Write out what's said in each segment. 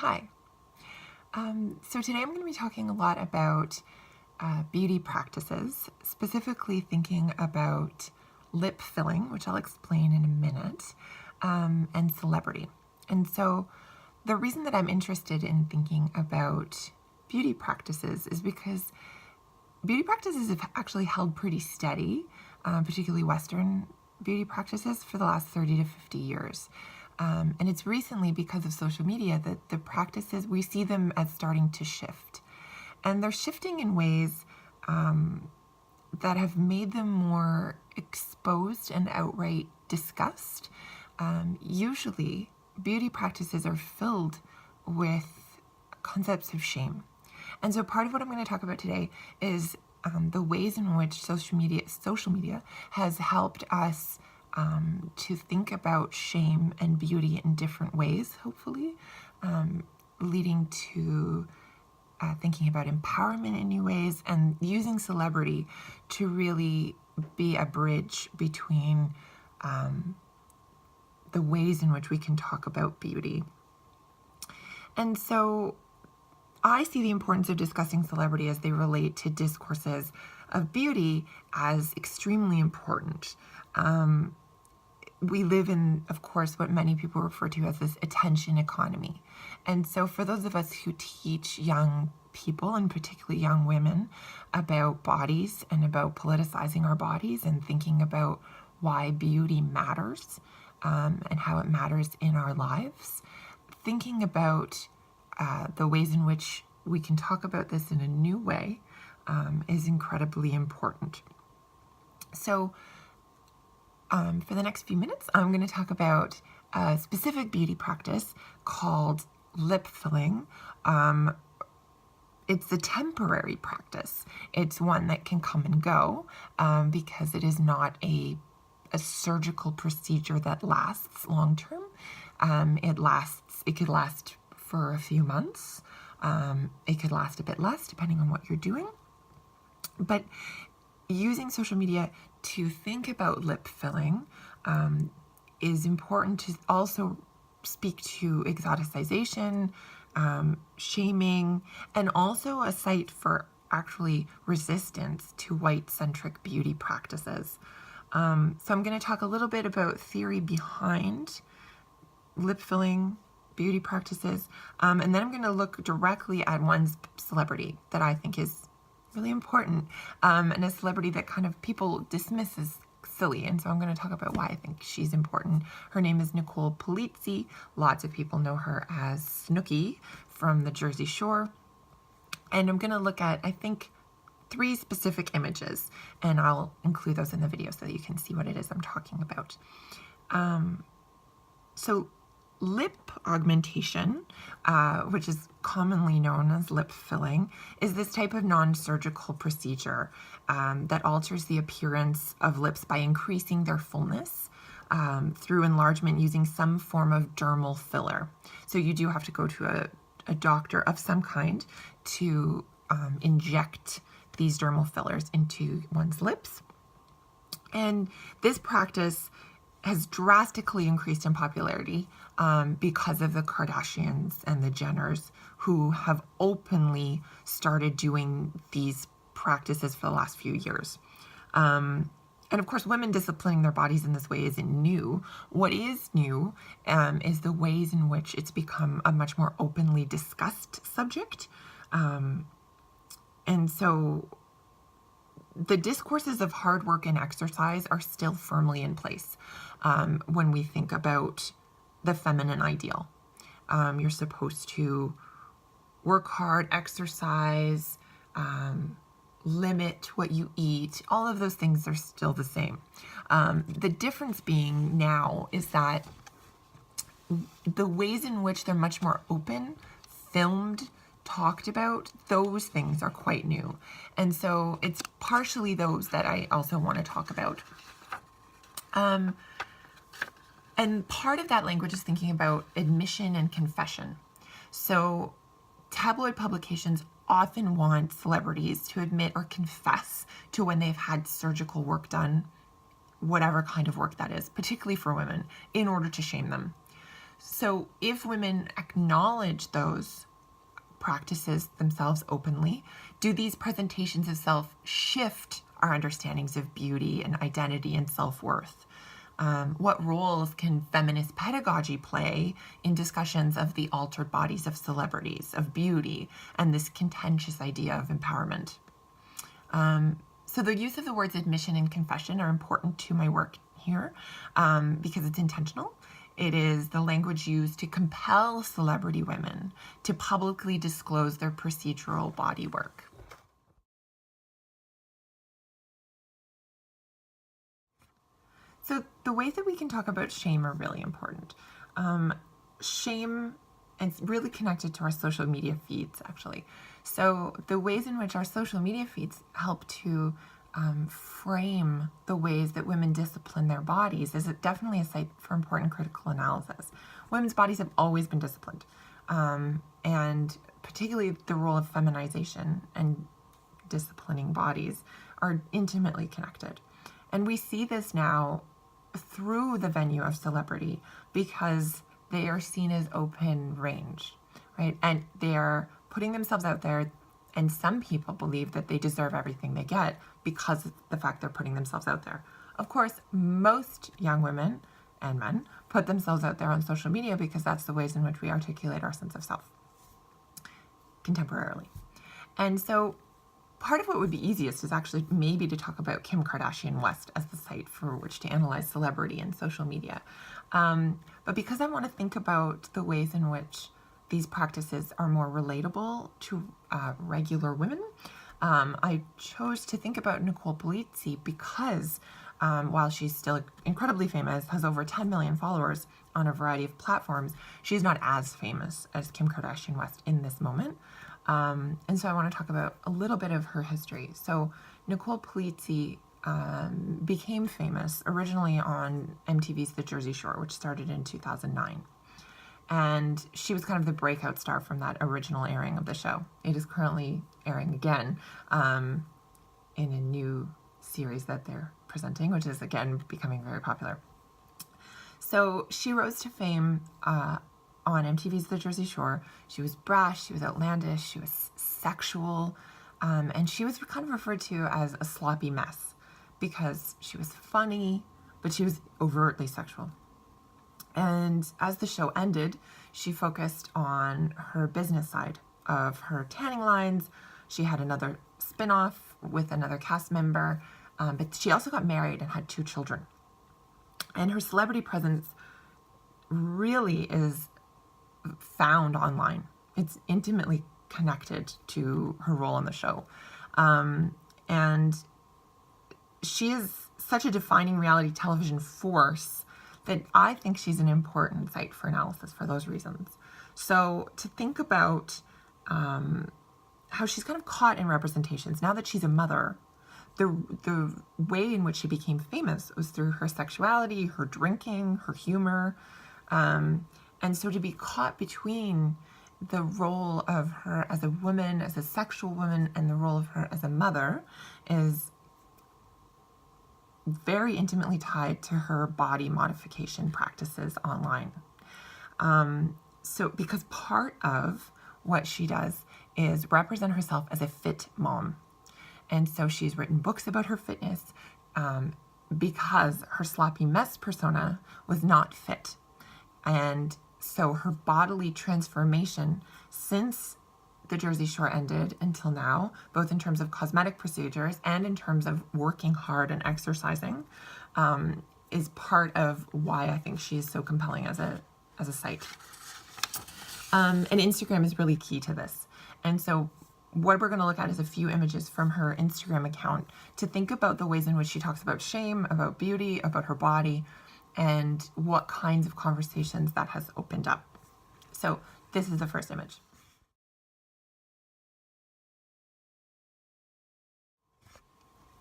Hi. So today I'm going to be talking a lot about beauty practices, specifically thinking about lip filling, which I'll explain in a minute, and celebrity. And so the reason that I'm interested in thinking about beauty practices is because beauty practices have actually held pretty steady, particularly Western beauty practices, for the last 30 to 50 years. And it's recently, because of social media, that the practices, we see them as starting to shift. And they're shifting in ways that have made them more exposed and outright discussed. Usually, beauty practices are filled with concepts of shame. And so part of what I'm going to talk about today is the ways in which social media has helped us to think about shame and beauty in different ways, hopefully, leading to thinking about empowerment in new ways and using celebrity to really be a bridge between the ways in which we can talk about beauty. And so I see the importance of discussing celebrity as they relate to discourses of beauty as extremely important. We live in, of course, what many people refer to as this attention economy. And so for those of us who teach young people, and particularly young women, about bodies and about politicizing our bodies and thinking about why beauty matters and how it matters in our lives, thinking about the ways in which we can talk about this in a new way is incredibly important. So for the next few minutes, I'm going to talk about a specific beauty practice called lip filling. It's a temporary practice. It's one that can come and go because it is not a surgical procedure that lasts long term. It could last for a few months. It could last a bit less depending on what you're doing. But using social media to think about lip filling is important to also speak to exoticization, shaming, and also a site for actually resistance to white-centric beauty practices. So I'm going to talk a little bit about theory behind lip filling beauty practices, and then I'm going to look directly at one celebrity that I think is really important, and a celebrity that kind of people dismiss as silly, and so I'm going to talk about why I think she's important. Her name is Nicole Polizzi. Lots of people know her as Snooki from the Jersey Shore, and I'm going to look at, I think, 3 specific images, and I'll include those in the video so that you can see what it is I'm talking about. So lip augmentation, which is commonly known as lip filling, is this type of non-surgical procedure that alters the appearance of lips by increasing their fullness through enlargement using some form of dermal filler. So you do have to go to a doctor of some kind to inject these dermal fillers into one's lips. And this practice has drastically increased in popularity because of the Kardashians and the Jenners, who have openly started doing these practices for the last few years. And of course, women disciplining their bodies in this way isn't new. What is new is the ways in which it's become a much more openly discussed subject. And so the discourses of hard work and exercise are still firmly in place when we think about the feminine ideal. You're supposed to work hard, exercise, limit what you eat. All of those things are still the same. The difference being now is that the ways in which they're much more open, filmed, talked about, those things are quite new. And so it's partially those that I also want to talk about. And part of that language is thinking about admission and confession. So tabloid publications often want celebrities to admit or confess to when they've had surgical work done, whatever kind of work that is, particularly for women, in order to shame them. So if women acknowledge those practices themselves openly, do these presentations of self shift our understandings of beauty and identity and self-worth? What roles can feminist pedagogy play in discussions of the altered bodies of celebrities, of beauty, and this contentious idea of empowerment? So the use of the words admission and confession are important to my work here because it's intentional. It is the language used to compel celebrity women to publicly disclose their procedural body work. So the ways that we can talk about shame are really important. Shame is really connected to our social media feeds, actually. So the ways in which our social media feeds help to frame the ways that women discipline their bodies is definitely a site for important critical analysis. Women's bodies have always been disciplined, and particularly the role of feminization and disciplining bodies are intimately connected. And we see this now through the venue of celebrity because they are seen as open range, right? And they are putting themselves out there, and some people believe that they deserve everything they get because of the fact they're putting themselves out there. Of course, most young women and men put themselves out there on social media because that's the ways in which we articulate our sense of self contemporarily. And so part of what would be easiest is actually maybe to talk about Kim Kardashian West as the site for which to analyze celebrity and social media. But because I want to think about the ways in which these practices are more relatable to regular women, I chose to think about Nicole Polizzi because while she's still incredibly famous, has over 10 million followers on a variety of platforms, she's not as famous as Kim Kardashian West in this moment. And so I want to talk about a little bit of her history. So Nicole Polizzi became famous originally on MTV's The Jersey Shore, which started in 2009. And she was kind of the breakout star from that original airing of the show. It is currently airing again in a new series that they're presenting, which is again becoming very popular. So she rose to fame on MTV's The Jersey Shore. She was brash, she was outlandish, she was sexual, and she was kind of referred to as a sloppy mess because she was funny, but she was overtly sexual. And as the show ended, she focused on her business side of her tanning lines. She had another spin-off with another cast member, but she also got married and had 2 children. And her celebrity presence really is found online. It's intimately connected to her role on the show. And she is such a defining reality television force that I think she's an important site for analysis for those reasons. So to think about how she's kind of caught in representations now that she's a mother, the way in which she became famous was through her sexuality, her drinking, her humor. And so to be caught between the role of her as a woman, as a sexual woman, and the role of her as a mother is very intimately tied to her body modification practices online. So because part of what she does is represent herself as a fit mom. And so she's written books about her fitness because her sloppy mess persona was not fit. And so her bodily transformation since the Jersey Shore ended until now, both in terms of cosmetic procedures and in terms of working hard and exercising, is part of why I think she is so compelling as a site. And Instagram is really key to this. And so what we're going to look at is a few images from her Instagram account to think about the ways in which she talks about shame, about beauty, about her body, and what kinds of conversations that has opened up. So this is the first image.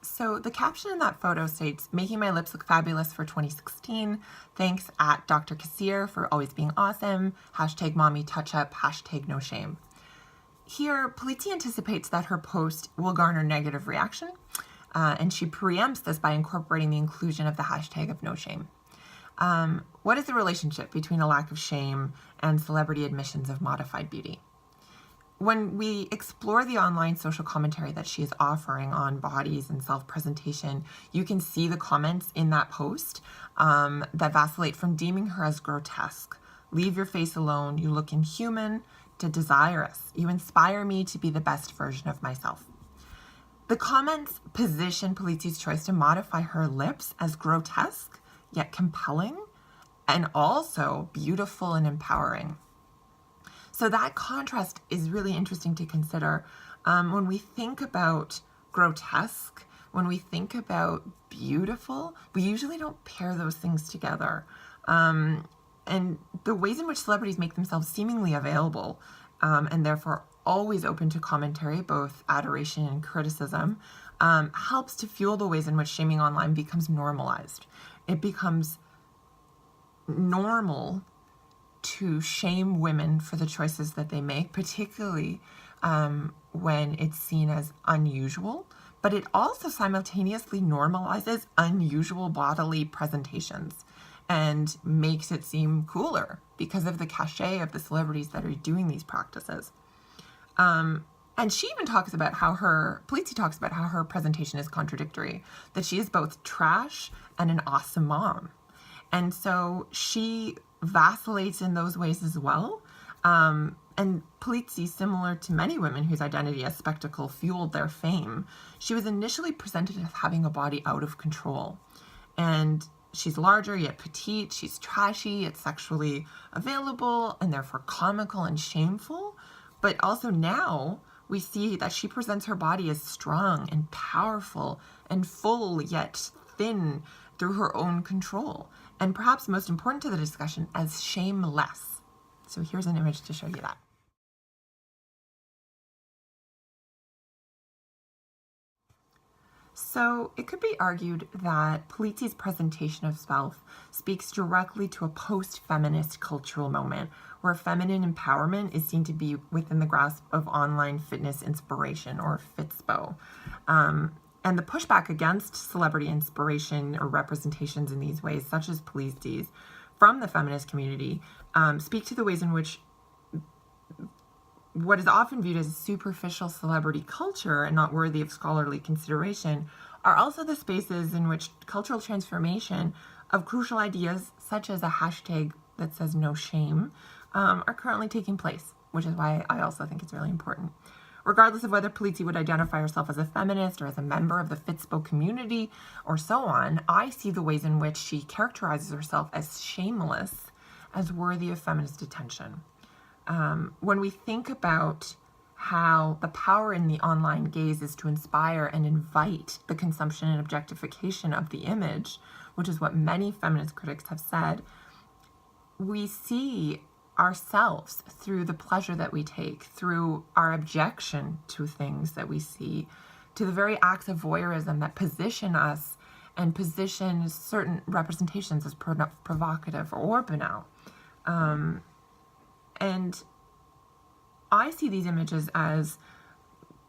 So the caption in that photo states, "Making my lips look fabulous for 2016. Thanks at Dr. Kassir for always being awesome. Hashtag mommy touch up. Hashtag no shame." Here, Polizzi anticipates that her post will garner negative reaction, and she preempts this by incorporating the inclusion of the hashtag of no shame. What is the relationship between a lack of shame and celebrity admissions of modified beauty? When we explore the online social commentary that she is offering on bodies and self-presentation, you can see the comments in that post that vacillate from deeming her as grotesque. Leave your face alone. You look inhuman, to desirous. You inspire me to be the best version of myself. The comments position Polizzi's choice to modify her lips as grotesque, yet compelling, and also beautiful and empowering. So that contrast is really interesting to consider. When we think about grotesque, when we think about beautiful, we usually don't pair those things together. And the ways in which celebrities make themselves seemingly available and therefore always open to commentary, both adoration and criticism, helps to fuel the ways in which shaming online becomes normalized. It becomes normal to shame women for the choices that they make, particularly when it's seen as unusual, but it also simultaneously normalizes unusual bodily presentations and makes it seem cooler because of the cachet of the celebrities that are doing these practices. And she even talks about how Polizzi talks about how her presentation is contradictory, that she is both trash and an awesome mom. And so she vacillates in those ways as well. And Polizzi, similar to many women whose identity as spectacle fueled their fame, she was initially presented as having a body out of control. And she's larger yet petite, she's trashy yet sexually available, and therefore comical and shameful. But also now we see that she presents her body as strong and powerful and full yet thin through her own control. And perhaps most important to the discussion, as shameless. So here's an image to show you that. So it could be argued that Polizzi's presentation of self speaks directly to a post-feminist cultural moment where feminine empowerment is seen to be within the grasp of online fitness inspiration, or Fitspo. And the pushback against celebrity inspiration or representations in these ways, such as Polizzi's, from the feminist community, speak to the ways in which what is often viewed as superficial celebrity culture and not worthy of scholarly consideration are also the spaces in which cultural transformation of crucial ideas, such as a hashtag that says no shame, are currently taking place, which is why I also think it's really important. Regardless of whether Polizzi would identify herself as a feminist or as a member of the Fitspo community or so on, I see the ways in which she characterizes herself as shameless as worthy of feminist attention. When we think about how the power in the online gaze is to inspire and invite the consumption and objectification of the image, which is what many feminist critics have said, we see ourselves through the pleasure that we take, through our objection to things that we see, to the very acts of voyeurism that position us and position certain representations as provocative or banal. And I see these images as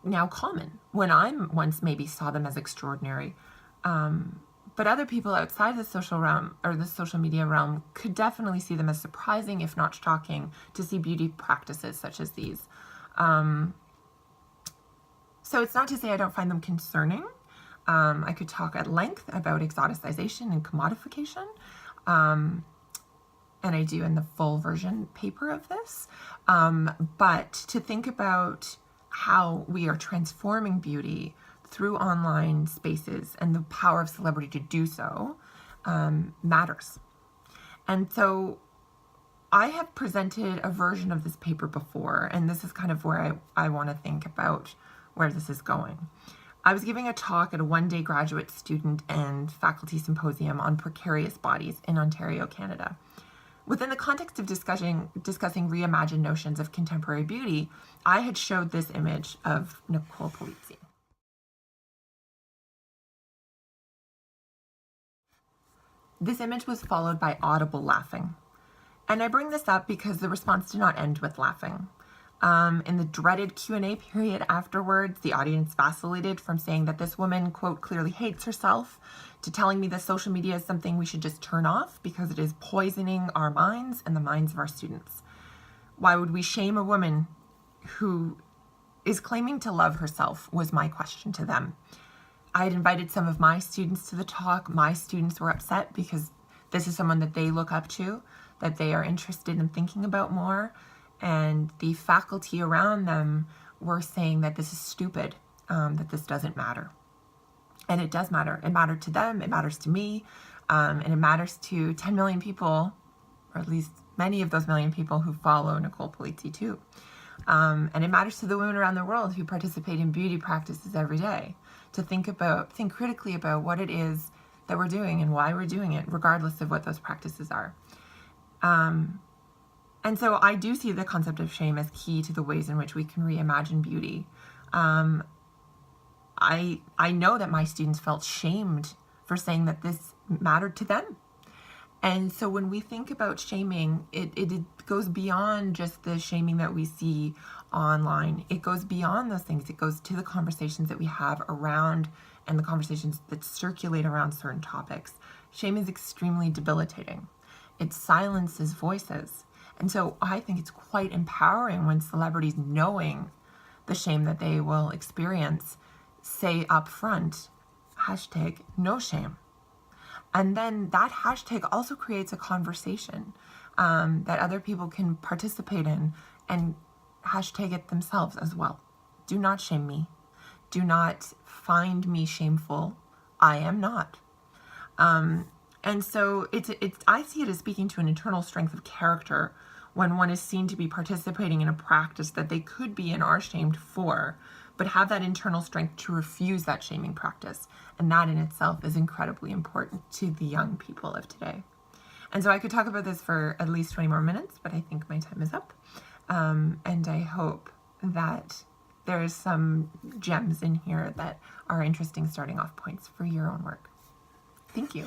now common, when I once maybe saw them as extraordinary. But other people outside the social realm or the social media realm could definitely see them as surprising, if not shocking, to see beauty practices such as these. So it's not to say I don't find them concerning. I could talk at length about exoticization and commodification. And I do in the full version paper of this. But to think about how we are transforming beauty through online spaces and the power of celebrity to do so matters. And so I have presented a version of this paper before, and this is kind of where I want to think about where this is going. I was giving a talk at a one-day graduate student and faculty symposium on precarious bodies in Ontario, Canada. Within the context of discussing reimagined notions of contemporary beauty, I had showed this image of Nicole Polizzi. This image was followed by audible laughing. And I bring this up because the response did not end with laughing. In the dreaded Q&A period afterwards, the audience vacillated from saying that this woman, quote, clearly hates herself, to telling me that social media is something we should just turn off because it is poisoning our minds and the minds of our students. Why would we shame a woman who is claiming to love herself, was my question to them. I had invited some of my students to the talk. My students were upset because this is someone that they look up to, that they are interested in thinking about more. And the faculty around them were saying that this is stupid, that this doesn't matter. And it does matter. It mattered to them. It matters to me. And it matters to 10 million people, or at least many of those million people who follow Nicole Polizzi too. And it matters to the women around the world who participate in beauty practices every day to think critically about what it is that we're doing and why we're doing it, regardless of what those practices are. And so I do see the concept of shame as key to the ways in which we can reimagine beauty. I know that my students felt shamed for saying that this mattered to them. And so when we think about shaming, it goes beyond just the shaming that we see online. It goes beyond those things. It goes to the conversations that we have around and the conversations that circulate around certain topics. Shame is extremely debilitating. It silences voices. And so I think it's quite empowering when celebrities, knowing the shame that they will experience, say up front, hashtag no shame. And then that hashtag also creates a conversation that other people can participate in and hashtag it themselves as well. Do not shame me. Do not find me shameful. I am not. And so I see it as speaking to an internal strength of character when one is seen to be participating in a practice that they could be and are shamed for, but have that internal strength to refuse that shaming practice. And that in itself is incredibly important to the young people of today. And so I could talk about this for at least 20 more minutes, but I think my time is up. And I hope that there's some gems in here that are interesting starting off points for your own work. Thank you.